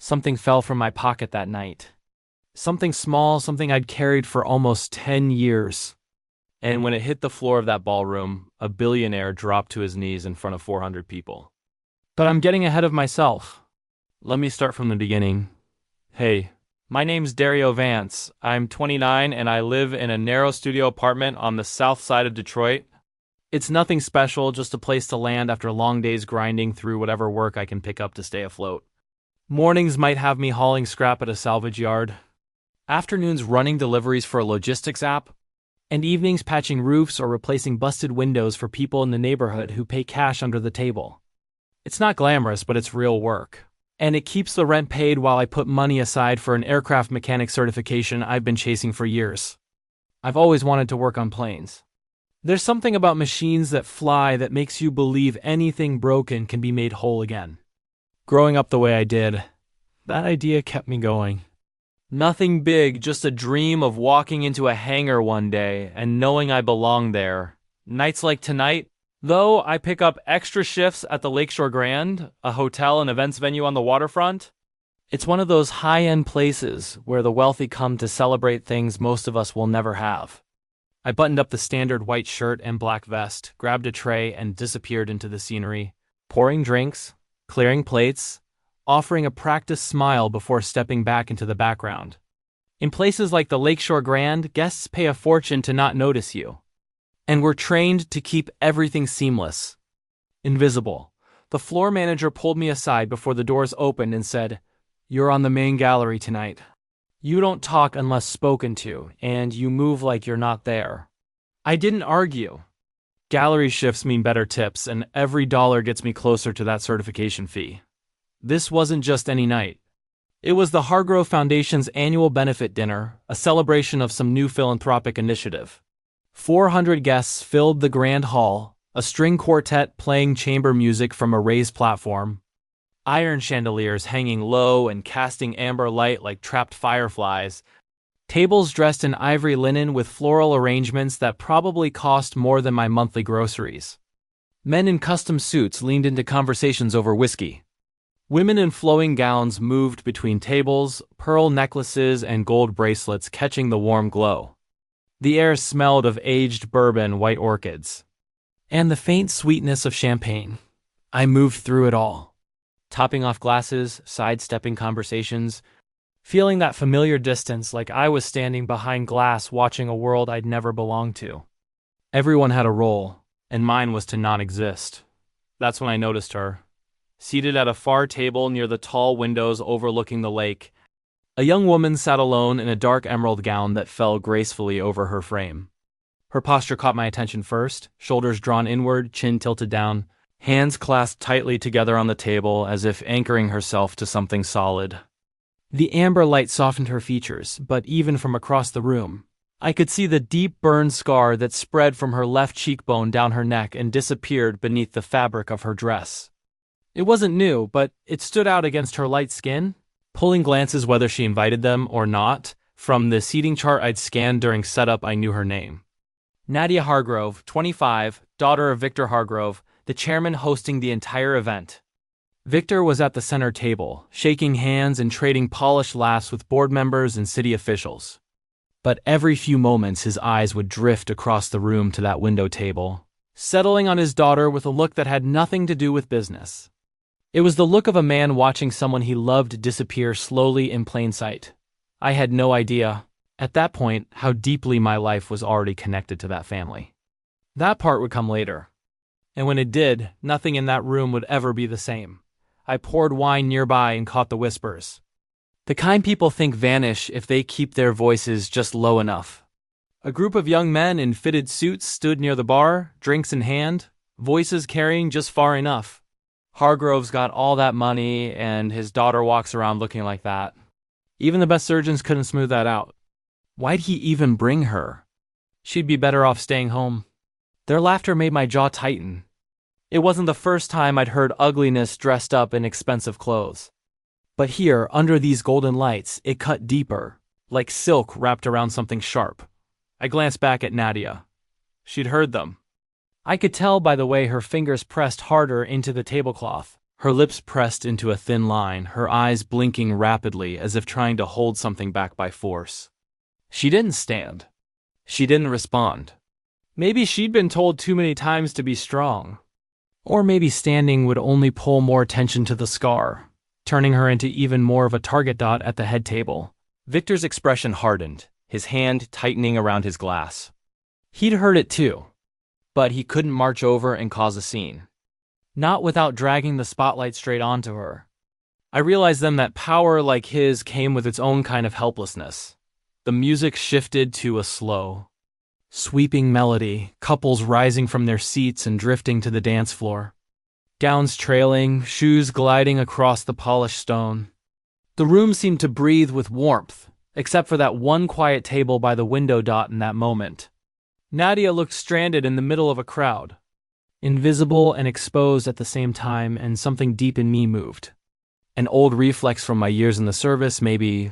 Something fell from my pocket that night. Something small, something I'd carried for almost 10 years. And when it hit the floor of that ballroom, a billionaire dropped to his knees in front of 400 people. But I'm getting ahead of myself. Let me start from the beginning. Hey, my name's Dario Vance. I'm 29 and I live in a narrow studio apartment on the south side of Detroit. It's nothing special, just a place to land after long days grinding through whatever work I can pick up to stay afloat. Mornings might have me hauling scrap at a salvage yard. Afternoons running deliveries for a logistics app. And evenings patching roofs or replacing busted windows for people in the neighborhood who pay cash under the table. It's not glamorous, but it's real work. And it keeps the rent paid while I put money aside for an aircraft mechanic certification I've been chasing for years. I've always wanted to work on planes. There's something about machines that fly that makes you believe anything broken can be made whole again. Growing up the way I did, that idea kept me going. Nothing big, just a dream of walking into a hangar one day and knowing I belong there. Nights like tonight, though, I pick up extra shifts at the Lakeshore Grand, a hotel and events venue on the waterfront. It's one of those high-end places where the wealthy come to celebrate things most of us will never have. I buttoned up the standard white shirt and black vest, grabbed a tray, and disappeared into the scenery, pouring drinks, clearing plates, offering a practiced smile before stepping back into the background. In places like the Lakeshore Grand, guests pay a fortune to not notice you. And we're trained to keep everything seamless. Invisible. The floor manager pulled me aside before the doors opened and said, "You're on the main gallery tonight. You don't talk unless spoken to, and you move like you're not there." I didn't argue. Gallery shifts mean better tips, and every dollar gets me closer to that certification fee. This wasn't just any night. It was the Hargrove Foundation's annual benefit dinner, a celebration of some new philanthropic initiative. 400 guests filled the grand hall, a string quartet playing chamber music from a raised platform, iron chandeliers hanging low and casting amber light like trapped fireflies, tables dressed in ivory linen with floral arrangements that probably cost more than my monthly groceries. Men in custom suits leaned into conversations over whiskey. Women in flowing gowns moved between tables, pearl necklaces and gold bracelets catching the warm glow. The air smelled of aged bourbon, white orchids, and the faint sweetness of champagne. I moved through it all, topping off glasses, sidestepping conversations, feeling that familiar distance like I was standing behind glass watching a world I'd never belonged to. Everyone had a role, and mine was to not exist. That's when I noticed her, seated at a far table near the tall windows overlooking the lake. A young woman sat alone in a dark emerald gown that fell gracefully over her frame. Her posture caught my attention first, shoulders drawn inward, chin tilted down, hands clasped tightly together on the table as if anchoring herself to something solid. The amber light softened her features, but even from across the room, I could see the deep burn scar that spread from her left cheekbone down her neck and disappeared beneath the fabric of her dress. It wasn't new, but it stood out against her light skin, pulling glances whether she invited them or not. From the seating chart I'd scanned during setup, I knew her name. Nadia Hargrove, 25, daughter of Victor Hargrove, the chairman hosting the entire event. Victor was at the center table, shaking hands and trading polished laughs with board members and city officials. But every few moments his eyes would drift across the room to that window table, settling on his daughter with a look that had nothing to do with business. It was the look of a man watching someone he loved disappear slowly in plain sight. I had no idea, at that point, how deeply my life was already connected to that family. That part would come later. And when it did, nothing in that room would ever be the same. I poured wine nearby and caught the whispers. The kind people think vanish if they keep their voices just low enough. A group of young men in fitted suits stood near the bar, drinks in hand, voices carrying just far enough. Hargrove's got all that money, and his daughter walks around looking like that. Even the best surgeons couldn't smooth that out. Why'd he even bring her? She'd be better off staying home. Their laughter made my jaw tighten. It wasn't the first time I'd heard ugliness dressed up in expensive clothes. But here, under these golden lights, it cut deeper, like silk wrapped around something sharp. I glanced back at Nadia. She'd heard them. I could tell by the way her fingers pressed harder into the tablecloth, Her lips pressed into a thin line, her eyes blinking rapidly as if trying to hold something back by force. She didn't stand. She didn't respond. Maybe she'd been told too many times to be strong. Or maybe standing would only pull more attention to the scar, turning her into even more of a target dot at the head table. Victor's expression hardened, his hand tightening around his glass. He'd heard it too, but he couldn't march over and cause a scene. Not without dragging the spotlight straight onto her. I realized then that power like his came with its own kind of helplessness. The music shifted to a slow, sweeping melody, couples rising from their seats and drifting to the dance floor. Gowns trailing, shoes gliding across the polished stone. The room seemed to breathe with warmth, except for that one quiet table by the window dot in that moment. Nadia looked stranded in the middle of a crowd, invisible and exposed at the same time, and something deep in me moved. An old reflex from my years in the service, maybe.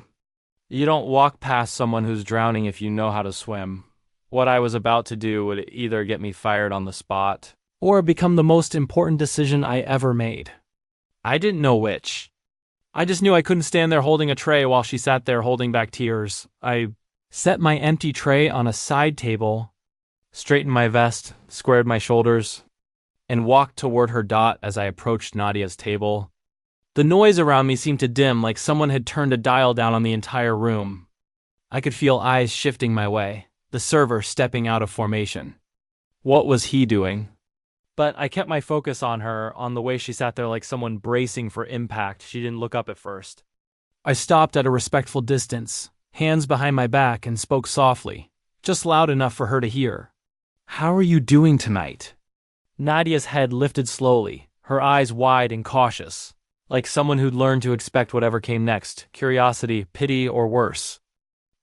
You don't walk past someone who's drowning if you know how to swim. What I was about to do would either get me fired on the spot, or become the most important decision I ever made. I didn't know which. I just knew I couldn't stand there holding a tray while she sat there holding back tears. I set my empty tray on a side table, straightened my vest, squared my shoulders, and walked toward her dot as I approached Nadia's table. The noise around me seemed to dim, like someone had turned a dial down on the entire room. I could feel eyes shifting my way, the server stepping out of formation. What was he doing? But I kept my focus on her, on the way she sat there like someone bracing for impact. She didn't look up at first. I stopped at a respectful distance, hands behind my back, and spoke softly, just loud enough for her to hear. How are you doing tonight? Nadia's head lifted slowly, her eyes wide and cautious, like someone who'd learned to expect whatever came next, curiosity, pity, or worse.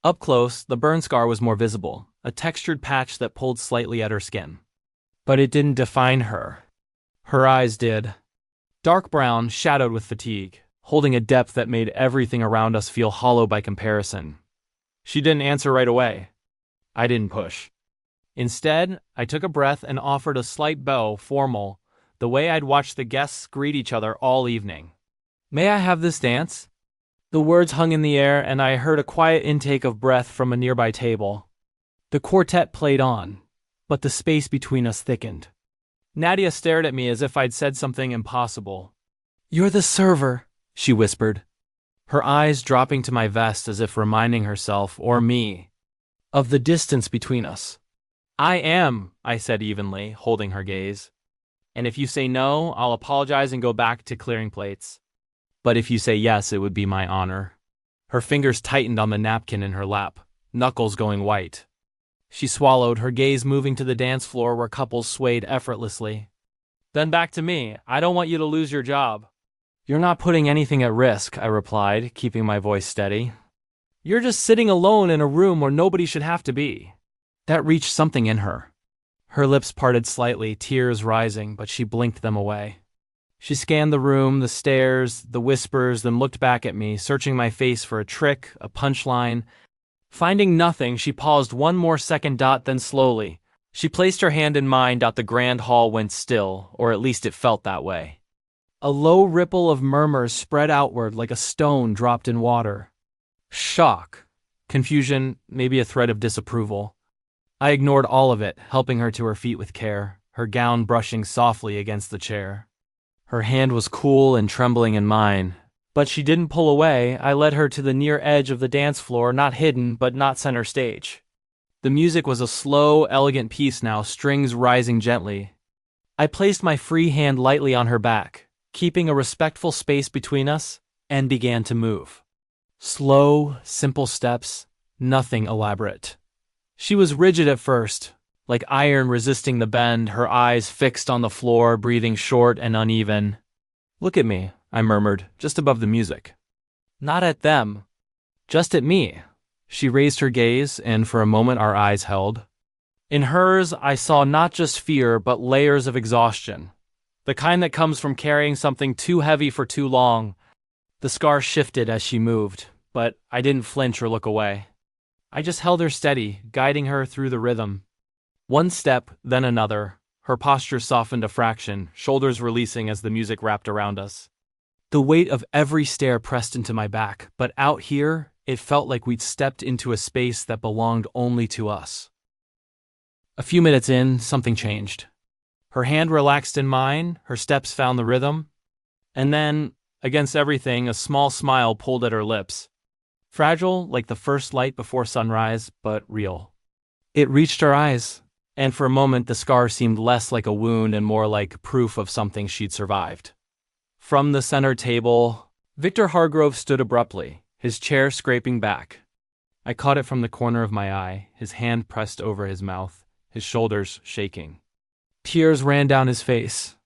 Up close, the burn scar was more visible, a textured patch that pulled slightly at her skin. But it didn't define her. Her eyes did. Dark brown, shadowed with fatigue, holding a depth that made everything around us feel hollow by comparison. She didn't answer right away. I didn't push. Instead, I took a breath and offered a slight bow, formal, the way I'd watched the guests greet each other all evening. May I have this dance? The words hung in the air, and I heard a quiet intake of breath from a nearby table. The quartet played on, but the space between us thickened. Nadia stared at me as if I'd said something impossible. You're the server, she whispered, her eyes dropping to my vest as if reminding herself, or me, of the distance between us. I am, I said evenly, holding her gaze. And if you say no, I'll apologize and go back to clearing plates. But if you say yes, it would be my honor. Her fingers tightened on the napkin in her lap, knuckles going white. She swallowed, her gaze moving to the dance floor where couples swayed effortlessly. Then back to me. I don't want you to lose your job. You're not putting anything at risk, I replied, keeping my voice steady. You're just sitting alone in a room where nobody should have to be. That reached something in her. Her lips parted slightly, tears rising, but she blinked them away. She scanned the room, the stairs, the whispers, then looked back at me, searching my face for a trick, a punchline. Finding nothing, she paused one more second. Then slowly, she placed her hand in mine. The grand hall went still, or at least it felt that way. A low ripple of murmurs spread outward like a stone dropped in water. Shock, confusion, maybe a thread of disapproval. I ignored all of it, helping her to her feet with care, her gown brushing softly against the chair. Her hand was cool and trembling in mine, but she didn't pull away. I led her to the near edge of the dance floor, not hidden, but not center stage. The music was a slow, elegant piece now, strings rising gently. I placed my free hand lightly on her back, keeping a respectful space between us, and began to move. Slow, simple steps, nothing elaborate. She was rigid at first, like iron resisting the bend, her eyes fixed on the floor, breathing short and uneven. Look at me, I murmured, just above the music. Not at them, just at me. She raised her gaze, and for a moment our eyes held. In hers, I saw not just fear, but layers of exhaustion. The kind that comes from carrying something too heavy for too long. The scar shifted as she moved, but I didn't flinch or look away. I just held her steady, guiding her through the rhythm. One step, then another, Her posture softened a fraction, shoulders releasing as the music wrapped around us. The weight of every stare pressed into my back, but out here, it felt like we'd stepped into a space that belonged only to us. A few minutes in, something changed. Her hand relaxed in mine, her steps found the rhythm, and then, against everything, a small smile pulled at her lips. Fragile, like the first light before sunrise, but real. It reached her eyes, and for a moment the scar seemed less like a wound and more like proof of something she'd survived. From the center table, Victor Hargrove stood abruptly, his chair scraping back. I caught it from the corner of my eye, his hand pressed over his mouth, his shoulders shaking. Tears ran down his face.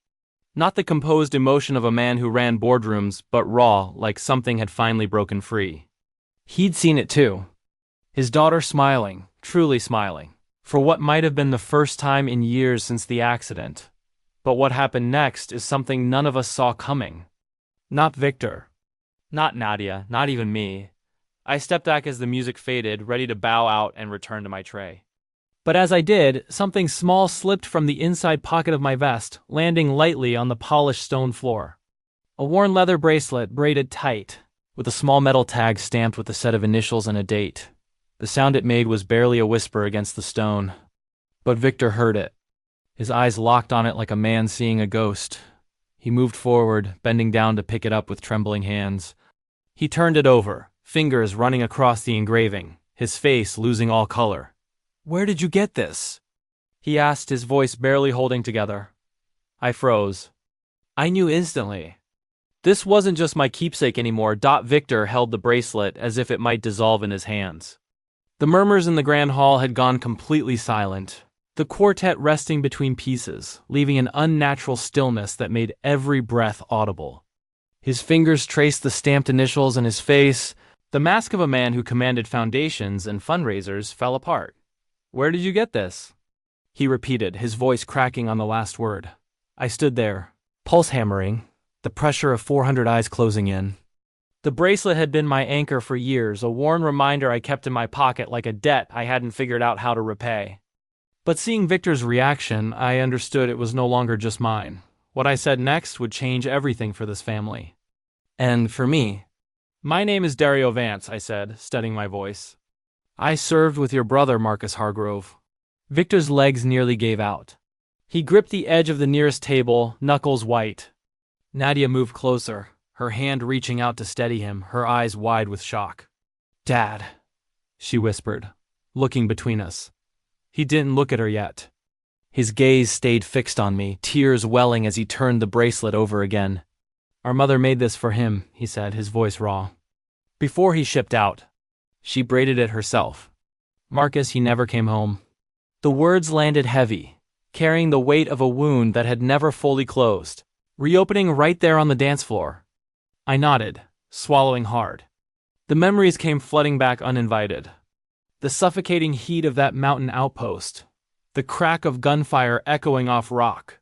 Not the composed emotion of a man who ran boardrooms, but raw, like something had finally broken free. He'd seen it too. His daughter smiling, truly smiling, for what might have been the first time in years since the accident. But what happened next is something none of us saw coming. Not Victor. Not Nadia, not even me. I stepped back as the music faded, ready to bow out and return to my tray. But as I did, something small slipped from the inside pocket of my vest, landing lightly on the polished stone floor. A worn leather bracelet braided tight, with a small metal tag stamped with a set of initials and a date. The sound it made was barely a whisper against the stone. But Victor heard it. His eyes locked on it like a man seeing a ghost. He moved forward, bending down to pick it up with trembling hands. He turned it over, fingers running across the engraving, his face losing all color. "Where did you get this?" he asked, his voice barely holding together. I froze. I knew instantly. This wasn't just my keepsake anymore. Victor held the bracelet as if it might dissolve in his hands. The murmurs in the grand hall had gone completely silent, the quartet resting between pieces, leaving an unnatural stillness that made every breath audible. His fingers traced the stamped initials, and his face, the mask of a man who commanded foundations and fundraisers, fell apart. "Where did you get this?" he repeated, his voice cracking on the last word. I stood there, pulse hammering, the pressure of 400 eyes closing in. The bracelet had been my anchor for years, a worn reminder I kept in my pocket like a debt I hadn't figured out how to repay. But seeing Victor's reaction, I understood it was no longer just mine. What I said next would change everything for this family. And for me. "My name is Dario Vance," I said, steadying my voice. "I served with your brother, Marcus Hargrove." Victor's legs nearly gave out. He gripped the edge of the nearest table, knuckles white. Nadia moved closer, her hand reaching out to steady him, her eyes wide with shock. "Dad," she whispered, looking between us. He didn't look at her yet. His gaze stayed fixed on me, tears welling as he turned the bracelet over again. "Our mother made this for him," he said, his voice raw. "Before he shipped out. She braided it herself. Marcus, he never came home." The words landed heavy, carrying the weight of a wound that had never fully closed, reopening right there on the dance floor. I nodded, swallowing hard. The memories came flooding back uninvited. The suffocating heat of that mountain outpost, the crack of gunfire echoing off rock,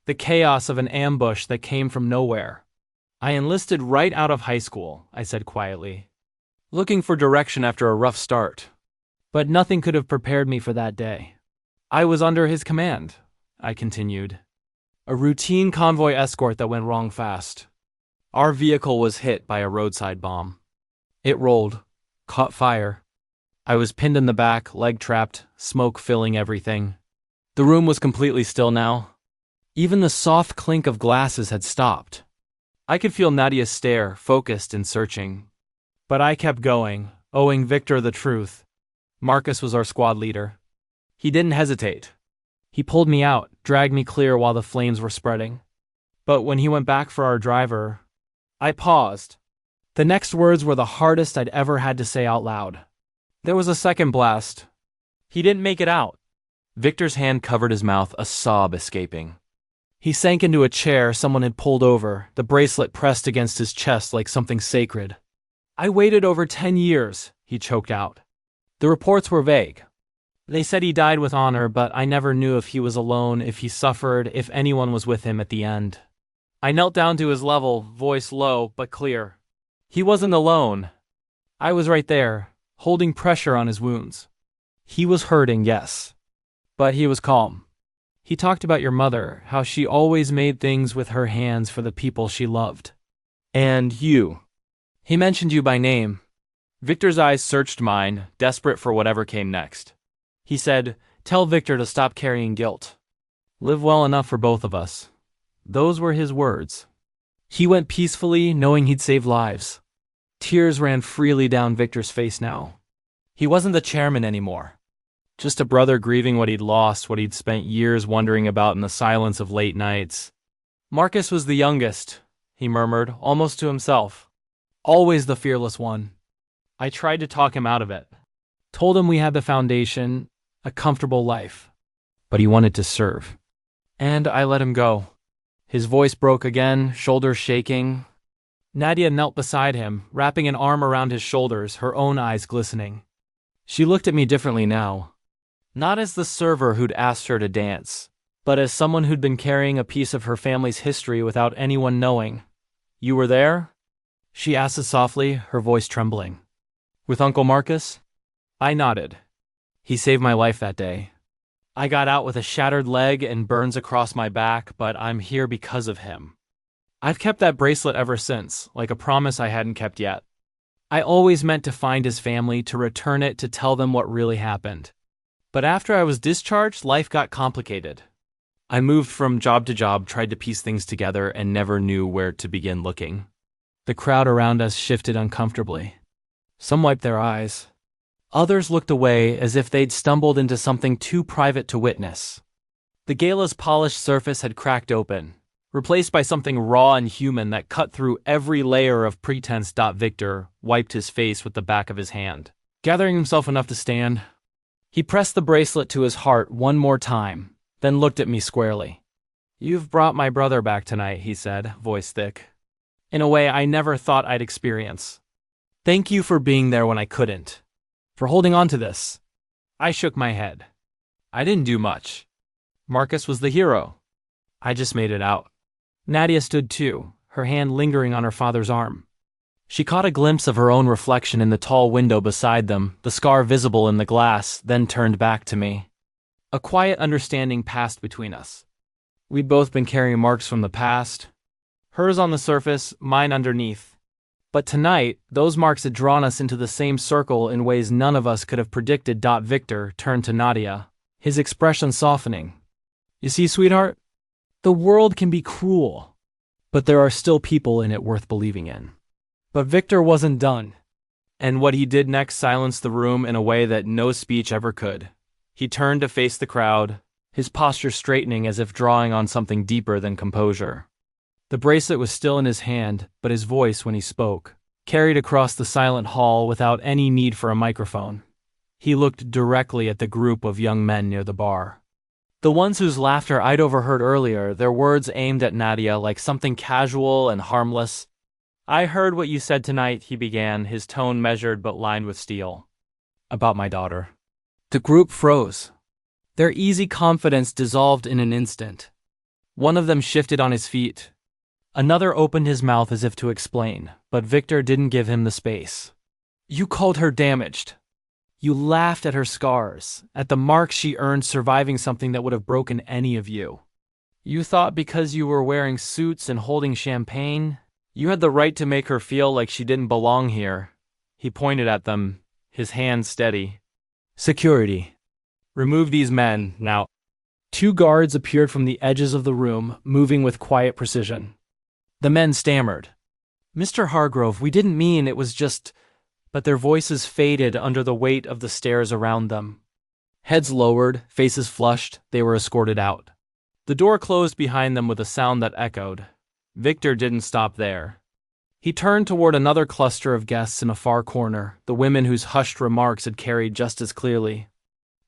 the chaos of an ambush that came from nowhere. "I enlisted right out of high school," I said quietly, looking for direction after a rough start. But nothing could have prepared me for that day. "I was under his command," I continued. "A routine convoy escort that went wrong fast. Our vehicle was hit by a roadside bomb. It rolled, caught fire. I was pinned in the back, leg trapped, smoke filling everything. The room was completely still now. Even the soft clink of glasses had stopped. I could feel Nadia's stare, focused and searching. But I kept going, owing Victor the truth. Marcus was our squad leader. He didn't hesitate. He pulled me out, dragged me clear while the flames were spreading. But when he went back for our driver, I paused. The next words were the hardest I'd ever had to say out loud. There was a second blast. He didn't make it out. Victor's hand covered his mouth, a sob escaping. He sank into a chair someone had pulled over, the bracelet pressed against his chest like something sacred. "I waited over 10 years, he choked out. The reports were vague. They said he died with honor, but I never knew if he was alone, if he suffered, if anyone was with him at the end. I knelt down to his level, voice low but clear. He wasn't alone. I was right there, holding pressure on his wounds. He was hurting, yes. But he was calm. He talked about your mother, how she always made things with her hands for the people she loved. And you. He mentioned you by name. Victor's eyes searched mine, desperate for whatever came next. He said, "Tell Victor to stop carrying guilt. Live well enough for both of us." Those were his words. He went peacefully, knowing he'd save lives. Tears ran freely down Victor's face now. He wasn't the chairman anymore. Just a brother grieving what he'd lost, what he'd spent years wondering about in the silence of late nights. Marcus was the youngest, he murmured, almost to himself. Always the fearless one. I tried to talk him out of it. Told him we had the foundation, a comfortable life. But he wanted to serve. And I let him go. His voice broke again, shoulders shaking. Nadia knelt beside him, wrapping an arm around his shoulders, her own eyes glistening. She looked at me differently now. Not as the server who'd asked her to dance, but as someone who'd been carrying a piece of her family's history without anyone knowing. "You were there?" she asked softly, her voice trembling. "With Uncle Marcus?" I nodded. He saved my life that day. I got out with a shattered leg and burns across my back, but I'm here because of him. I've kept that bracelet ever since, like a promise I hadn't kept yet. I always meant to find his family, to return it, to tell them what really happened. But after I was discharged, life got complicated. I moved from job to job, tried to piece things together, and never knew where to begin looking. The crowd around us shifted uncomfortably. Some wiped their eyes. Others looked away as if they'd stumbled into something too private to witness. The Gala's polished surface had cracked open, replaced by something raw and human that cut through every layer of pretense. Victor wiped his face with the back of his hand. Gathering himself enough to stand, he pressed the bracelet to his heart one more time, then looked at me squarely. "You've brought my brother back tonight," he said, voice thick. "In a way I never thought I'd experience. Thank you for being there when I couldn't. For holding on to this." I shook my head. I didn't do much. Marcus was the hero. I just made it out. Nadia stood too, her hand lingering on her father's arm. She caught a glimpse of her own reflection in the tall window beside them, the scar visible in the glass, then turned back to me. A quiet understanding passed between us. We'd both been carrying marks from the past. Hers on the surface, mine underneath. But tonight, those marks had drawn us into the same circle in ways none of us could have predicted. Victor turned to Nadia, his expression softening. "You see, sweetheart? The world can be cruel, but there are still people in it worth believing in." But Victor wasn't done. And what he did next silenced the room in a way that no speech ever could. He turned to face the crowd, his posture straightening as if drawing on something deeper than composure. The bracelet was still in his hand, but his voice, when he spoke, carried across the silent hall without any need for a microphone. He looked directly at the group of young men near the bar. The ones whose laughter I'd overheard earlier, their words aimed at Nadia like something casual and harmless. "I heard what you said tonight," he began, his tone measured but lined with steel. "About my daughter." The group froze. Their easy confidence dissolved in an instant. One of them shifted on his feet. Another opened his mouth as if to explain, but Victor didn't give him the space. "You called her damaged. You laughed at her scars, at the marks she earned surviving something that would have broken any of you. You thought because you were wearing suits and holding champagne, you had the right to make her feel like she didn't belong here." He pointed at them, his hand steady. "Security. Remove these men, now." 2 guards appeared from the edges of the room, moving with quiet precision. The men stammered. "Mr. Hargrove, we didn't mean, it was just—" But their voices faded under the weight of the stares around them. Heads lowered, faces flushed, they were escorted out. The door closed behind them with a sound that echoed. Victor didn't stop there. He turned toward another cluster of guests in a far corner, the women whose hushed remarks had carried just as clearly.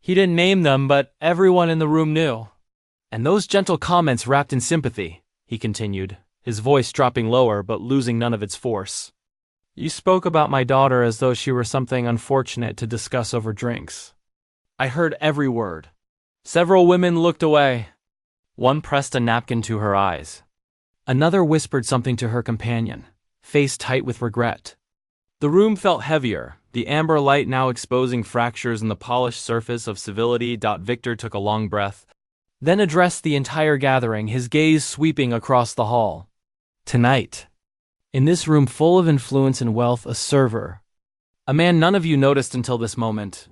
He didn't name them, but everyone in the room knew. "And those gentle comments wrapped in sympathy," he continued, his voice dropping lower but losing none of its force. "You spoke about my daughter as though she were something unfortunate to discuss over drinks. I heard every word." Several women looked away. One pressed a napkin to her eyes. Another whispered something to her companion, face tight with regret. The room felt heavier, the amber light now exposing fractures in the polished surface of civility. Victor took a long breath. then addressed the entire gathering, his gaze sweeping across the hall. Tonight, in this room full of influence and wealth, a server, a man none of you noticed until this moment,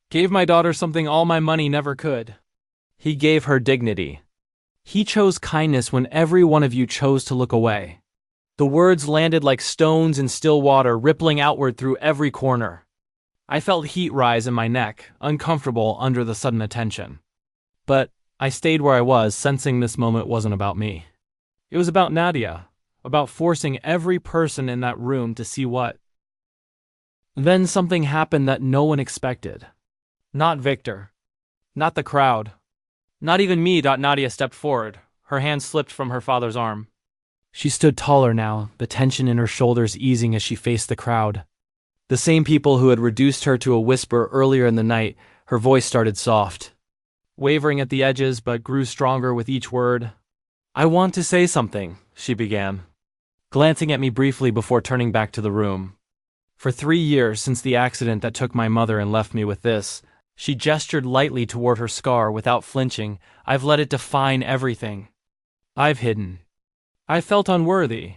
gave my daughter something all my money never could. He gave her dignity. He chose kindness when every one of you chose to look away. The words landed like stones in still water, rippling outward through every corner. I felt heat rise in my neck, uncomfortable under the sudden attention. But I stayed where I was, sensing this moment wasn't about me. It was about Nadia, about forcing every person in that room to see what. Then something happened that no one expected. Not Victor. Not the crowd. Not even me. Nadia stepped forward. Her hand slipped from her father's arm. She stood taller now, the tension in her shoulders easing as she faced the crowd. The same people who had reduced her to a whisper earlier in the night. Her voice started soft, wavering at the edges but grew stronger with each word. "I want to say something," she began, glancing at me briefly before turning back to the room. "For 3 years since the accident that took my mother and left me with this," she gestured lightly toward her scar without flinching, "I've let it define everything. I've hidden. I felt unworthy.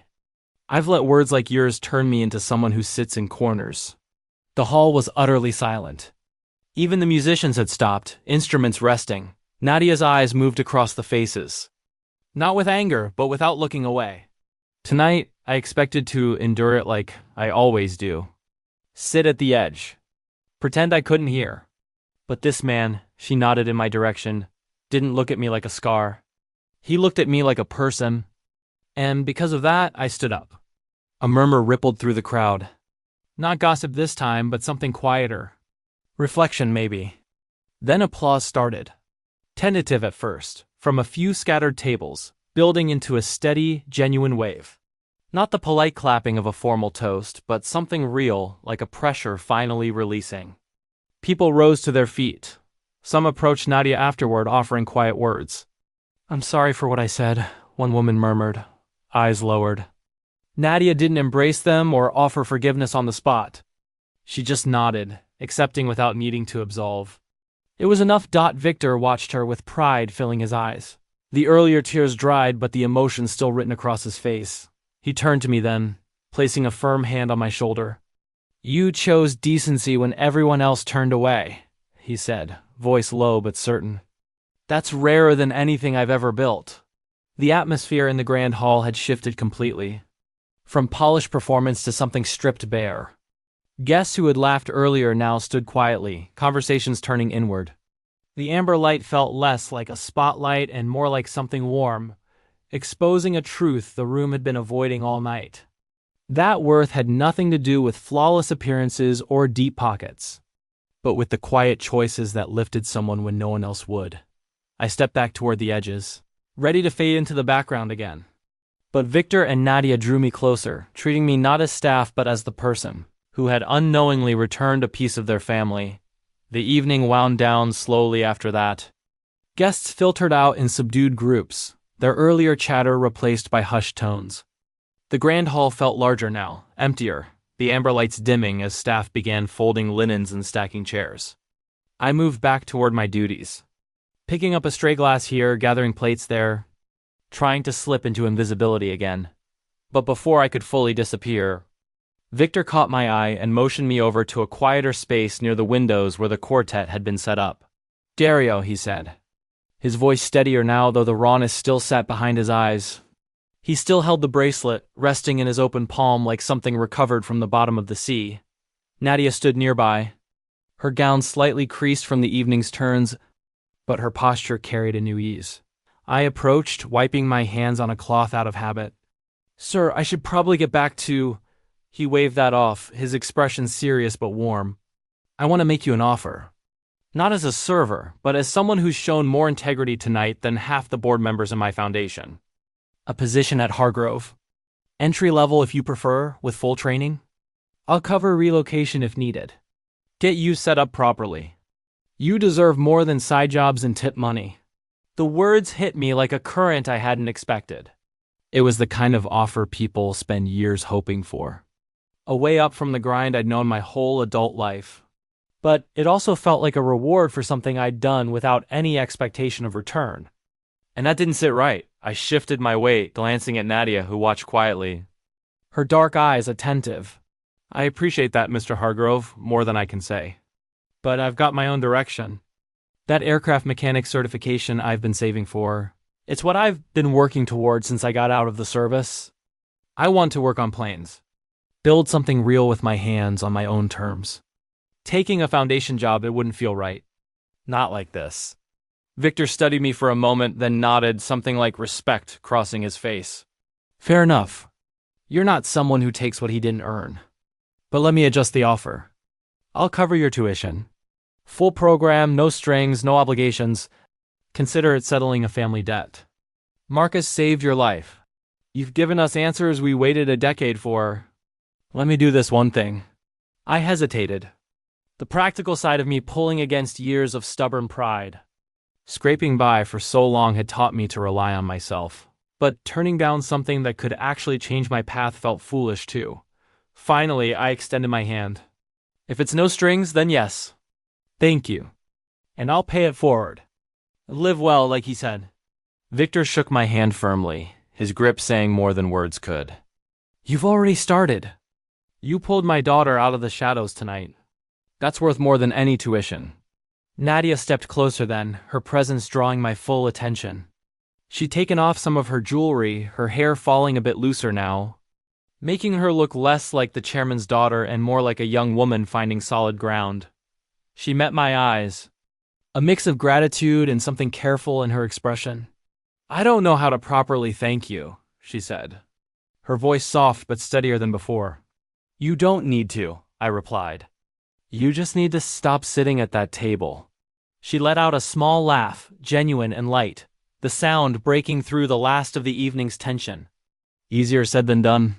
I've let words like yours turn me into someone who sits in corners." The hall was utterly silent. Even the musicians had stopped, instruments resting. Nadia's eyes moved across the faces. Not with anger, but without looking away. Tonight, I expected to endure it like I always do. Sit at the edge. Pretend I couldn't hear. But this man, she nodded in my direction, didn't look at me like a scar. He looked at me like a person. And because of that, I stood up. A murmur rippled through the crowd. Not gossip this time, but something quieter. Reflection, maybe. Then applause started. Tentative at first, from a few scattered tables, building into a steady, genuine wave. Not the polite clapping of a formal toast, but something real, like a pressure finally releasing. People rose to their feet. Some approached Nadia afterward, offering quiet words. "I'm sorry for what I said," one woman murmured, eyes lowered. Nadia didn't embrace them or offer forgiveness on the spot. She just nodded, accepting without needing to absolve. It was enough. Victor watched her with pride filling his eyes. The earlier tears dried, but the emotion still written across his face. He turned to me then, placing a firm hand on my shoulder. "You chose decency when everyone else turned away," he said, voice low but certain. "That's rarer than anything I've ever built." The atmosphere in the grand hall had shifted completely. From polished performance to something stripped bare. Guests who had laughed earlier now stood quietly, conversations turning inward. The amber light felt less like a spotlight and more like something warm, exposing a truth the room had been avoiding all night. That worth had nothing to do with flawless appearances or deep pockets, but with the quiet choices that lifted someone when no one else would. I stepped back toward the edges, ready to fade into the background again. But Victor and Nadia drew me closer, treating me not as staff but as the person who had unknowingly returned a piece of their family. The evening wound down slowly after that. Guests filtered out in subdued groups, their earlier chatter replaced by hushed tones. The grand hall felt larger now, emptier, the amber lights dimming as staff began folding linens and stacking chairs. I moved back toward my duties, picking up a stray glass here, gathering plates there, trying to slip into invisibility again. But before I could fully disappear, Victor caught my eye and motioned me over to a quieter space near the windows where the quartet had been set up. "Dario," he said, his voice steadier now though the rawness still sat behind his eyes. He still held the bracelet, resting in his open palm like something recovered from the bottom of the sea. Nadia stood nearby, her gown slightly creased from the evening's turns, but her posture carried a new ease. I approached, wiping my hands on a cloth out of habit. "Sir, I should probably get back to—" He waved that off, his expression serious but warm. "I want to make you an offer. Not as a server, but as someone who's shown more integrity tonight than half the board members in my foundation. A position at Hargrove. Entry level if you prefer, with full training. I'll cover relocation if needed. Get you set up properly. You deserve more than side jobs and tip money." The words hit me like a current I hadn't expected. It was the kind of offer people spend years hoping for. A way up from the grind I'd known my whole adult life. But it also felt like a reward for something I'd done without any expectation of return. And that didn't sit right. I shifted my weight, glancing at Nadia, who watched quietly, her dark eyes attentive. I appreciate that, Mr. Hargrove, more than I can say. But I've got my own direction. That aircraft mechanic certification I've been saving for. It's what I've been working toward since I got out of the service. I want to work on planes. Build something real with my hands on my own terms. Taking a foundation job, it wouldn't feel right. Not like this. Victor studied me for a moment, then nodded, something like respect crossing his face. Fair enough. You're not someone who takes what he didn't earn. But let me adjust the offer. I'll cover your tuition. Full program, no strings, no obligations. Consider it settling a family debt. Marcus saved your life. You've given us answers we waited a decade for. Let me do this one thing. I hesitated. The practical side of me pulling against years of stubborn pride. Scraping by for so long had taught me to rely on myself. But turning down something that could actually change my path felt foolish too. Finally, I extended my hand. If it's no strings, then yes. Thank you. And I'll pay it forward. Live well, like he said. Victor shook my hand firmly, his grip saying more than words could. You've already started. You pulled my daughter out of the shadows tonight. That's worth more than any tuition. Nadia stepped closer then, her presence drawing my full attention. She'd taken off some of her jewelry, her hair falling a bit looser now, making her look less like the chairman's daughter and more like a young woman finding solid ground. She met my eyes, a mix of gratitude and something careful in her expression. I don't know how to properly thank you, she said, her voice soft but steadier than before. You don't need to, I replied. You just need to stop sitting at that table. She let out a small laugh, genuine and light, the sound breaking through the last of the evening's tension. Easier said than done.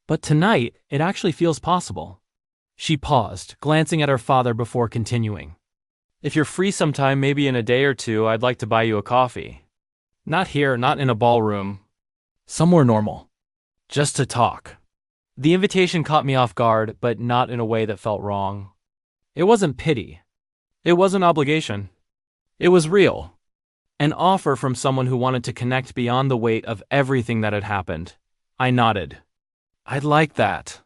But tonight, it actually feels possible. She paused, glancing at her father before continuing. If you're free sometime, maybe in a day or two, I'd like to buy you a coffee. Not here, not in a ballroom. Somewhere normal. Just to talk. The invitation caught me off guard, but not in a way that felt wrong. It wasn't pity. It wasn't obligation. It was real. An offer from someone who wanted to connect beyond the weight of everything that had happened. I nodded. I'd like that.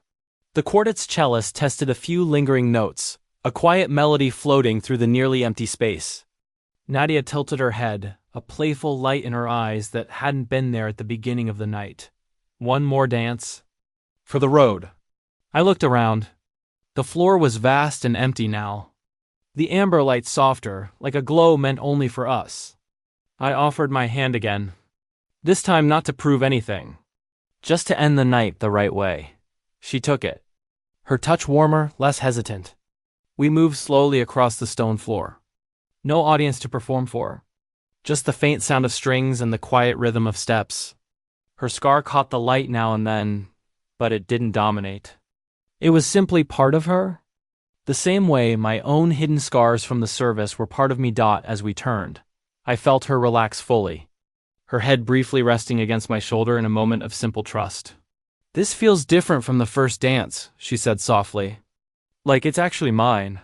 The quartet's cellist tested a few lingering notes, a quiet melody floating through the nearly empty space. Nadia tilted her head, a playful light in her eyes that hadn't been there at the beginning of the night. One more dance. For the road. I looked around. The floor was vast and empty now. The amber light softer, like a glow meant only for us. I offered my hand again. This time not to prove anything. Just to end the night the right way. She took it. Her touch warmer, less hesitant. We moved slowly across the stone floor. No audience to perform for. Just the faint sound of strings and the quiet rhythm of steps. Her scar caught the light now and then, but it didn't dominate. It was simply part of her. The same way my own hidden scars from the service were part of me. As we turned, I felt her relax fully, her head briefly resting against my shoulder in a moment of simple trust. This feels different from the first dance, she said softly. Like it's actually mine.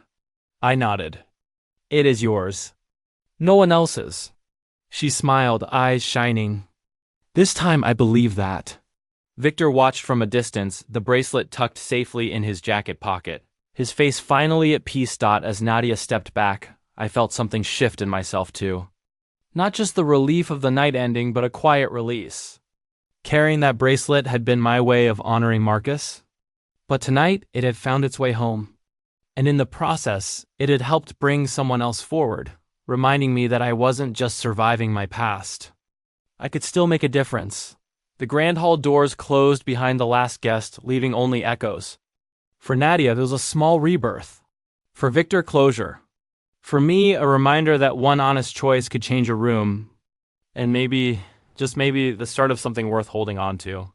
I nodded. It is yours. No one else's. She smiled, eyes shining. This time I believe that. Victor watched from a distance, the bracelet tucked safely in his jacket pocket. His face finally at peace. As Nadia stepped back, I felt something shift in myself too. Not just the relief of the night ending, but a quiet release. Carrying that bracelet had been my way of honoring Marcus. But tonight, it had found its way home. And in the process, it had helped bring someone else forward, reminding me that I wasn't just surviving my past. I could still make a difference. The grand hall doors closed behind the last guest, leaving only echoes. For Nadia, there was a small rebirth. For Victor, closure. For me, a reminder that one honest choice could change a room. And maybe, just maybe, the start of something worth holding on to.